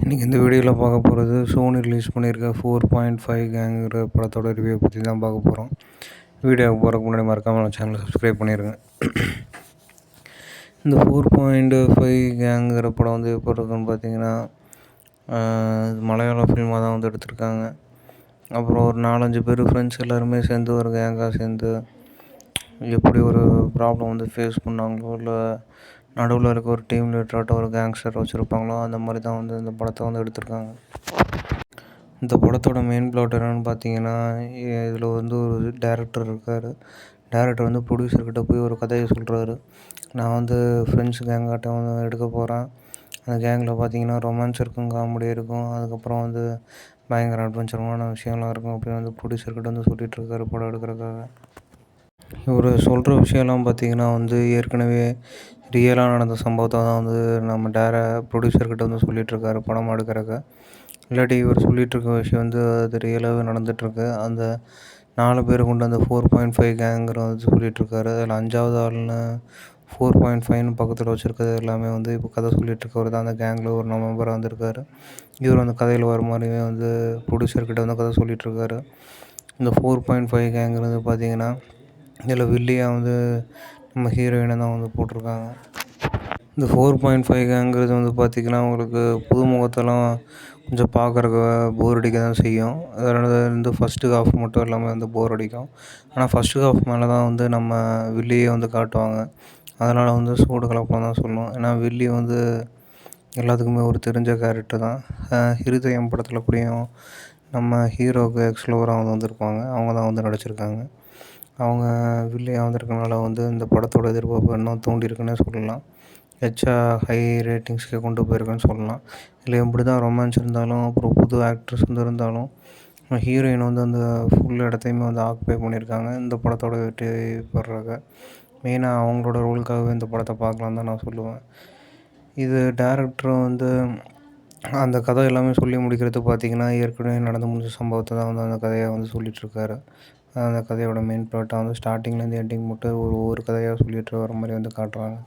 இன்றைக்கி இந்த வீடியோவில் பார்க்க போகிறது சோனி ரிலீஸ் பண்ணியிருக்க 4.5 கேங்குங்கிற படத்தோட ரிவ்யூ பற்றி தான் பார்க்க போகிறோம். வீடியோவுக்கு போகிறதுக்கு முன்னாடி மறக்காமல் நம்ம சேனலை சப்ஸ்கிரைப் பண்ணிடுங்க. இந்த 4.5 கேங்குங்கிற படம் வந்து எப்போ இருக்குன்னு பார்த்தீங்கன்னா மலையாள ஃபில்மாக தான் வந்து எடுத்திருக்காங்க. அப்புறம் ஒரு 4-5 பேர் ஃப்ரெண்ட்ஸ் எல்லாருமே சேர்ந்து ஒரு கேங்காக சேர்ந்து எப்படி ஒரு ப்ராப்ளம் வந்து ஃபேஸ் பண்ணாங்களோ, இல்லை நடுவில் இருக்க ஒரு டீம் லீடராட்டம் ஒரு கேங்ஸ்டர் வச்சுருப்பாங்களோ, அந்த மாதிரி தான் வந்து இந்த படத்தை வந்து எடுத்திருக்காங்க. இந்த படத்தோட மெயின் ப்ளாட் என்னென்னு பார்த்தீங்கன்னா, இதில் வந்து ஒரு டேரக்டர் இருக்கார். டேரக்டர் வந்து ப்ரொடியூசர்கிட்ட போய் ஒரு கதையை சொல்கிறாரு. நான் வந்து ஃப்ரெண்ட்ஸ் கேங்காட்டம் வந்து எடுக்க போகிறேன். அந்த கேங்கில் பார்த்தீங்கன்னா ரொமான்ஸ் இருக்கும், காமெடி இருக்கும், அதுக்கப்புறம் வந்து பயங்கர அட்வென்ச்சரான விஷயம்லாம் இருக்கும் அப்படின்னு வந்து ப்ரொடியூசர்கிட்ட வந்து சொல்லிகிட்ருக்காரு படம் எடுக்கிறதுக்காக. இவர் சொல்கிற விஷயம்லாம் பார்த்திங்கன்னா வந்து ஏற்கனவே ரியலாக நடந்த சம்பவத்தை தான் வந்து நம்ம ப்ரொடியூசர்கிட்ட வந்து சொல்லிகிட்ருக்காரு படம் எடுக்கிறக்க. இல்லாட்டி இவர் சொல்லிகிட்ருக்க விஷயம் வந்து அது ரியலாகவே நடந்துகிட்ருக்கு. அந்த 4 பேர் கொண்டு அந்த 4.5 கேங்குற வந்து சொல்லிகிட்ருக்காரு. அதில் 5வது ஆள்னு 4.5ன்னு பக்கத்தில் வச்சுருக்கிறது எல்லாமே வந்து இப்போ கதை சொல்லிகிட்ருக்கவர் தான் அந்த கேங்கில் ஒரு மெம்பராக வந்திருக்காரு. இவர் அந்த கதையில் வர மாதிரியே வந்து ப்ரொடியூசர்கிட்ட வந்து கதை சொல்லிகிட்ருக்காரு. இந்த 4.5 கேங்குறது பார்த்திங்கன்னா இதில் வில்லியாக வந்து நம்ம ஹீரோயினை தான் வந்து போட்டிருக்காங்க. இந்த 4.5 கேங்குறது வந்து பார்த்திங்கன்னா உங்களுக்கு புதுமுகத்தெல்லாம் கொஞ்சம் பார்க்குறக்கு போர் அடிக்க தான் செய்யும். அதனால் வந்து ஃபஸ்ட்டு ஹாஃப் மட்டும் எல்லாமே வந்து போர் அடிக்கும். ஆனால் ஃபஸ்ட்டு ஹாஃப் மேலே தான் வந்து நம்ம வில்லியை வந்து காட்டுவாங்க. அதனால் வந்து சூடு கலப்பம் தான் சொல்லணும். ஏன்னா வில்லி வந்து எல்லாத்துக்குமே ஒரு தெரிஞ்ச கேரக்டர் தான். ஹிருதயம் படத்தில் கூடயும் நம்ம ஹீரோவுக்கு எக்ஸ் லவராக வந்து வந்திருப்பாங்க. அவங்க தான் வந்து நடிச்சிருக்காங்க. அவங்க வில்லியாக வந்திருக்கனால வந்து இந்த படத்தோட எதிர்பார்ப்பு இன்னும் தூண்டியிருக்குன்னே சொல்லலாம். ஹை ரேட்டிங்ஸ்க்கு கொண்டு போயிருக்குன்னு சொல்லலாம். இதில் எப்படி தான் ரொமான்ஸ் இருந்தாலும், அப்புறம் புது ஆக்ட்ரஸ் வந்து இருந்தாலும், ஹீரோயின் வந்து அந்த ஃபுல் இடத்தையுமே வந்து ஆக்குபை பண்ணியிருக்காங்க இந்த படத்தோட வெற்றி பெறுறதுக்கு. மெயினாக அவங்களோட ரோலுக்காகவே இந்த படத்தை பார்க்கலான்னு தான் நான் சொல்லுவேன். இது டேரக்டரும் வந்து அந்த கதை எல்லாமே சொல்லி முடிக்கிறதுக்கு பார்த்திங்கன்னா ஏற்கனவே நடந்து முடிஞ்ச சம்பவத்தை தான் வந்து அந்த கதையை வந்து சொல்லிகிட்ருக்காரு. அந்த கதையோட மெயின் ப்ளாட்டை வந்து ஸ்டார்டிங்லேருந்து எண்டிங் மட்டும் ஒவ்வொரு கதையாக சொல்லிகிட்டு வர மாதிரி வந்து காட்டுறாங்க.